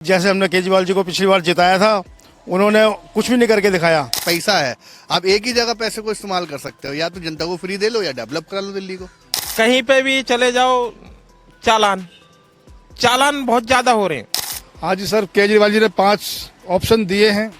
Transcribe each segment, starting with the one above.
जैसे हमने केजरीवाल जी को पिछली बार जिताया था, उन्होंने कुछ भी नहीं करके दिखाया। पैसा है, आप एक ही जगह पैसे को इस्तेमाल कर सकते हो, या तो जनता को फ्री दे लो या डेवलप करा लो दिल्ली को। कहीं पे भी चले जाओ चालान चालान बहुत ज्यादा हो रहे हैं। हाँ जी सर, केजरीवाल जी ने 5 ऑप्शन दिए हैं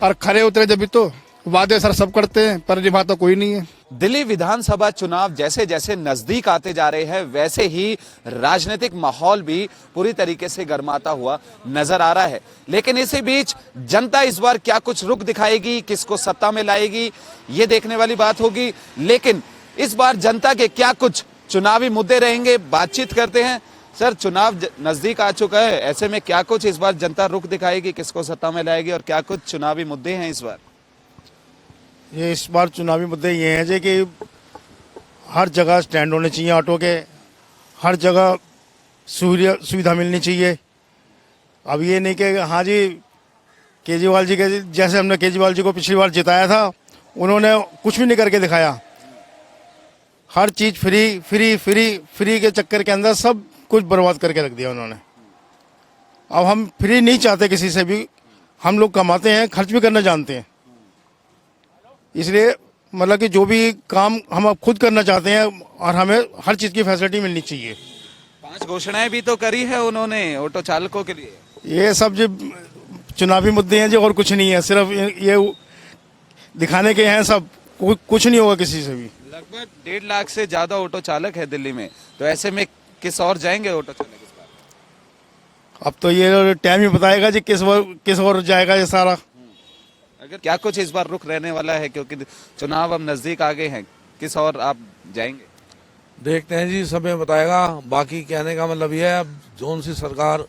और खरे उतरे जब भी तो वादे सर सब करते हैं पर निभाता कोई नहीं है। दिल्ली विधानसभा चुनाव जैसे जैसे नजदीक आते जा रहे हैं वैसे ही राजनीतिक माहौल भी पूरी तरीके से गर्माता हुआ नजर आ रहा है। लेकिन इसी बीच जनता इस बार क्या कुछ रुख दिखाएगी, किसको सत्ता में लाएगी, ये देखने वाली बात होगी। लेकिन इस बार जनता के क्या कुछ चुनावी मुद्दे रहेंगे, बातचीत करते हैं। सर, चुनाव नजदीक आ चुका है, ऐसे में क्या कुछ इस बार जनता रुख दिखाएगी, किसको सत्ता में लाएगी और क्या कुछ चुनावी मुद्दे हैं इस बार? ये इस बार चुनावी मुद्दे ये हैं जी कि हर जगह स्टैंड होने चाहिए ऑटो के, हर जगह सुविधा मिलनी चाहिए। अब ये नहीं कि हाँ जी केजरीवाल जी के जैसे हमने केजरीवाल जी को पिछली बार जिताया था, उन्होंने कुछ भी नहीं करके दिखाया। हर चीज़ फ्री फ्री फ्री फ्री के चक्कर के अंदर सब कुछ बर्बाद करके रख दिया उन्होंने। अब हम फ्री नहीं चाहते किसी से भी, हम लोग कमाते हैं, खर्च भी करना जानते हैं, इसलिए मतलब कि जो भी काम हम अब खुद करना चाहते हैं और हमें हर चीज़ की फैसिलिटी मिलनी चाहिए। 5 घोषणाएं भी तो करी है उन्होंने ऑटो चालकों के लिए। ये सब जो चुनावी मुद्दे हैं जो, और कुछ नहीं है, सिर्फ ये दिखाने के हैं सब, कुछ नहीं होगा किसी से भी। लगभग 1.5 लाख से ज्यादा ऑटो चालक है दिल्ली में, तो ऐसे में किस और जाएंगे ऑटो चालक इस बार? अब तो ये टाइम ही बताएगा जी किस ओर जाएगा ये सारा। अगर क्या कुछ इस बार रुख रहने वाला है, क्योंकि चुनाव अब नजदीक आ गए हैं, किस और आप जाएंगे? देखते हैं जी, समय बताएगा। बाकी कहने का मतलब ये है, अब जोन सी सरकार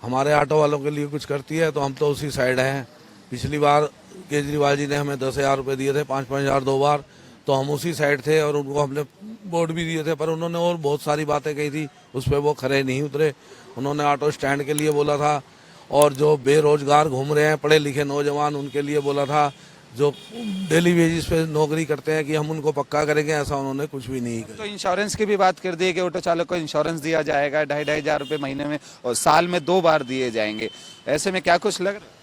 हमारे ऑटो वालों के लिए कुछ करती है तो हम तो उसी साइड हैं। पिछली बार केजरीवाल जी ने हमें 10,000 रुपये दिए थे, 5-5 हज़ार 2 बार, तो हम उसी साइड थे और उनको हमने वोट भी दिए थे। पर उन्होंने और बहुत सारी बातें कही थी, उस पर वो खरे नहीं उतरे। उन्होंने ऑटो स्टैंड के लिए बोला था, और जो बेरोजगार घूम रहे हैं पढ़े लिखे नौजवान, उनके लिए बोला था। जो डेली वेजिस पे नौकरी करते हैं कि हम उनको पक्का करेंगे, ऐसा उन्होंने कुछ भी नहीं किया। तो इंश्योरेंस की भी बात कर दी है कि ऑटो चालक को इंश्योरेंस दिया जाएगा 2,500 हज़ार रुपये महीने में, और साल में 2 बार दिए जाएंगे। ऐसे में क्या कुछ लग रहा है?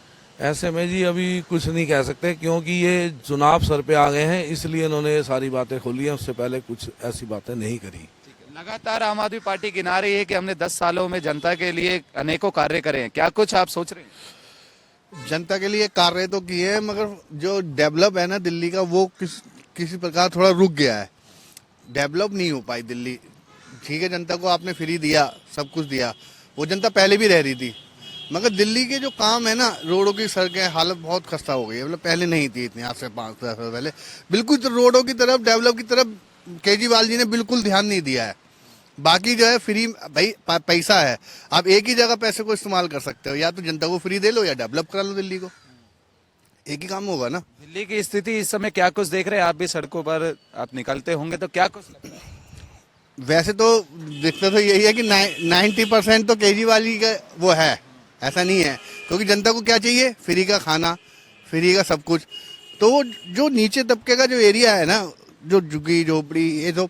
ऐसे में जी अभी कुछ नहीं कह सकते, क्योंकि ये चुनाव सर पे आ गए हैं, इसलिए इन्होंने ये सारी बातें खोली हैं। उससे पहले कुछ ऐसी बातें नहीं करी। लगातार आम आदमी पार्टी गिना रही है कि हमने 10 सालों में जनता के लिए अनेकों कार्य करे हैं, क्या कुछ आप सोच रहे हैं? जनता के लिए कार्य तो किए हैं, मगर जो डेवलप है ना दिल्ली का, वो किसी प्रकार थोड़ा रुक गया है। डेवलप नहीं हो पाई दिल्ली। ठीक है, जनता को आपने फ्री दिया, सब कुछ दिया, वो जनता पहले भी रह रही थी, मगर दिल्ली के जो काम है ना, रोडों की सड़कें हालत बहुत खस्ता हो गई है। मतलब पहले नहीं थी इतनी, आज से 5 साल पहले बिल्कुल। तो रोडों की तरफ, डेवलप की तरफ केजरीवाल जी ने बिल्कुल ध्यान नहीं दिया है। बाकी जो है फ्री, भाई पैसा है, आप एक ही जगह पैसे को इस्तेमाल कर सकते हो, या तो जनता को फ्री दे लो या डेवलप करा लो दिल्ली को। एक ही काम होगा ना। दिल्ली की स्थिति इस समय क्या कुछ देख रहे हैं? आप भी सड़कों पर आप निकलते होंगे, तो क्या कुछ लगता है? वैसे तो दिखता तो यही है कि 90% तो केजरीवाल जी का वो है, ऐसा नहीं है। क्योंकि जनता को क्या चाहिए? फ्री का खाना, फ्री का सब कुछ। तो वो जो नीचे तबके का जो एरिया है ना, जो झुग्गी झोपड़ी, ये तो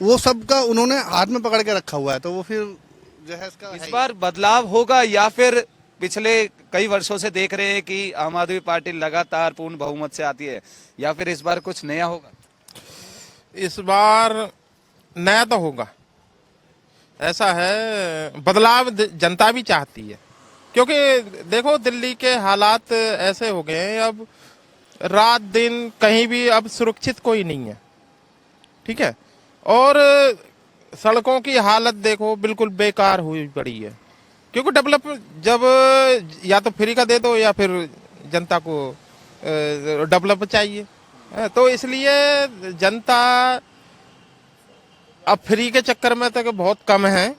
वो सब का उन्होंने हाथ में पकड़ के रखा हुआ है। तो वो फिर जो है इसका इस बार बदलाव होगा, या फिर पिछले कई वर्षों से देख रहे हैं कि आम आदमी पार्टी लगातार पूर्ण बहुमत से आती है, या फिर इस बार कुछ नया होगा? इस बार नया तो होगा। ऐसा है, बदलाव जनता भी चाहती है, क्योंकि देखो दिल्ली के हालात ऐसे हो गए हैं, अब रात दिन कहीं भी अब सुरक्षित कोई नहीं है। ठीक है, और सड़कों की हालत देखो बिल्कुल बेकार हुई पड़ी है, क्योंकि डेवलप जब या तो फ्री का दे दो या फिर जनता को डेवलप चाहिए। तो इसलिए जनता अब फ्री के चक्कर में तो बहुत कम है।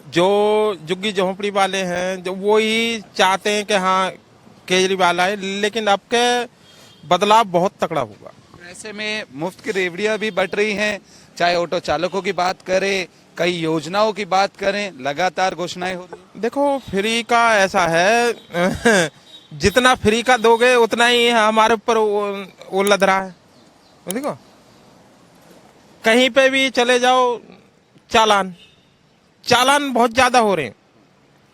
जो झुग्गी झोंपड़ी वाले हैं, जो वो ही चाहते हैं कि हाँ केजरीवाल आए, लेकिन अब के बदलाव बहुत तगड़ा होगा। ऐसे में मुफ्त की रेवड़ियां भी बट रही हैं, चाहे ऑटो चालकों की बात करें, कई योजनाओं की बात करें, लगातार घोषणाएं हो रही हैं। देखो फ्री का ऐसा है जितना फ्री का दोगे उतना ही हमारे ऊपर वो लद रहा है। देखो कहीं पे भी चले जाओ चालान बहुत ज्यादा हो रहे हैं।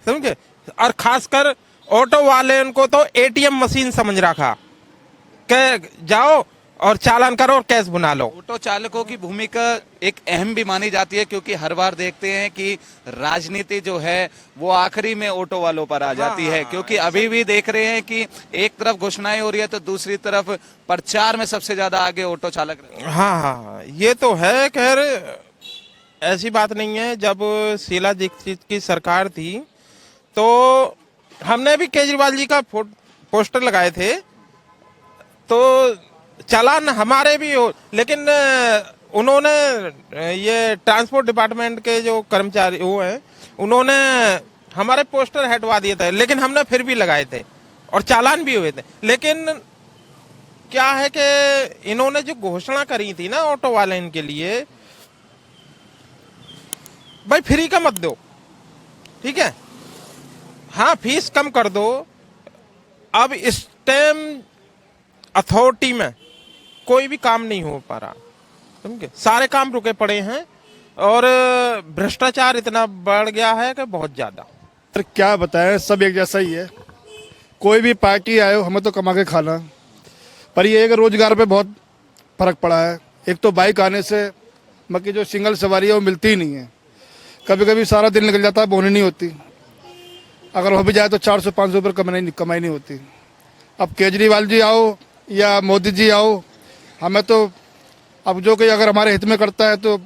समझे। और खासकर ऑटो वाले उनको तो एटीएम मशीन समझ रखा कि जाओ और चालान करो और कैश बना लो। ऑटो चालकों की भूमिका एक अहम भी मानी जाती है, क्योंकि हर बार देखते हैं कि राजनीति जो है वो आखिरी में ऑटो वालों पर आ जाती है, क्योंकि अभी भी देख रहे हैं कि एक तरफ घोषणाएं हो रही है तो दूसरी तरफ प्रचार में सबसे ज्यादा आगे ऑटो चालक रहते हैं। हाँ, ये तो है। खैर ऐसी बात नहीं है। जब शीला दीक्षित की सरकार थी तो हमने भी केजरीवाल जी का पोस्टर लगाए थे, तो चालान हमारे भी हो, लेकिन उन्होंने ये ट्रांसपोर्ट डिपार्टमेंट के जो कर्मचारी वो हैं उन्होंने हमारे पोस्टर हटवा दिए थे, लेकिन हमने फिर भी लगाए थे और चालान भी हुए थे। लेकिन क्या है कि इन्होंने जो घोषणा करी थी ना ऑटो वाले इनके लिए, भाई फ्री का मत दो, ठीक है, हाँ फीस कम कर दो। अब इस टाइम अथॉरिटी में कोई भी काम नहीं हो पा रहा, समझे, सारे काम रुके पड़े हैं और भ्रष्टाचार इतना बढ़ गया है कि बहुत ज्यादा। पर क्या बताएं, सब एक जैसा ही है। कोई भी पार्टी आए हो, हमें तो कमा के खाना, पर ये एक रोजगार पे बहुत फर्क पड़ा है। एक तो बाइक आने से बाकी जो सिंगल सवारी है वो मिलती ही नहीं है। कभी कभी सारा दिन निकल जाता है, बोनी नहीं होती। अगर हो भी जाए तो 400-500 रुपये कमाई नहीं होती। अब केजरीवाल जी आओ या मोदी जी आओ, हमें तो अब जो कोई अगर हमारे हित में करता है तो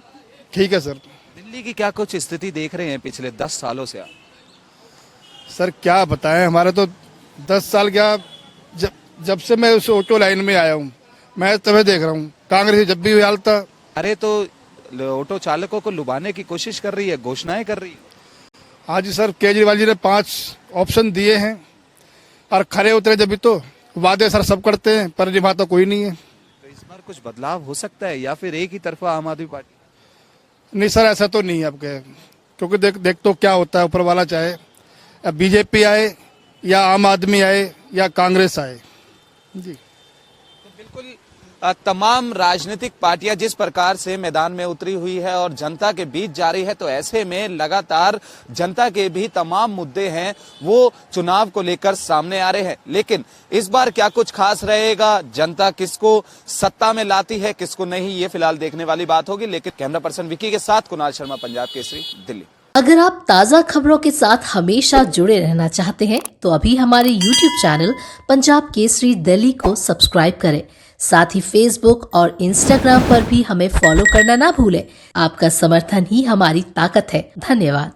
ठीक है सर। दिल्ली की क्या कुछ स्थिति देख रहे हैं पिछले 10 सालों से आप? सर क्या बताएं, हमारे तो 10 साल क्या, जब से मैं उस ऑटो लाइन में आया हूँ मैं तभी देख रहा हूँ, कांग्रेस जब भी हाल था। अरे तो ऑटो चालकों को लुभाने की कोशिश कर रही है, घोषणाएं कर रही है। हाँ जी सर, केजरीवाल जी ने 5 ऑप्शन दिए हैं और खरे उतरे जब भी तो वादे सर सब करते हैं पर निभाता कोई नहीं है। तो इस बार कुछ बदलाव हो सकता है या फिर एक ही तरफा आम आदमी पार्टी? नहीं सर, ऐसा तो नहीं है आपके, क्योंकि देख तो क्या होता है, ऊपर वाला चाहे बीजेपी आए या आम आदमी आए या कांग्रेस आए जी। तो बिल्कुल तमाम राजनीतिक पार्टियां जिस प्रकार से मैदान में उतरी हुई है और जनता के बीच जा रही है, तो ऐसे में लगातार जनता के भी तमाम मुद्दे हैं वो चुनाव को लेकर सामने आ रहे हैं। लेकिन इस बार क्या कुछ खास रहेगा, जनता किसको सत्ता में लाती है किसको नहीं, ये फिलहाल देखने वाली बात होगी। लेकिन कैमरा पर्सन विकी के साथ कुणाल शर्मा, पंजाब केसरी, दिल्ली। अगर आप ताज़ा खबरों के साथ हमेशा जुड़े रहना चाहते हैं तो अभी हमारे YouTube चैनल पंजाब केसरी दिल्ली को सब्सक्राइब करें। साथ ही Facebook और Instagram पर भी हमें फॉलो करना ना भूलें। आपका समर्थन ही हमारी ताकत है। धन्यवाद।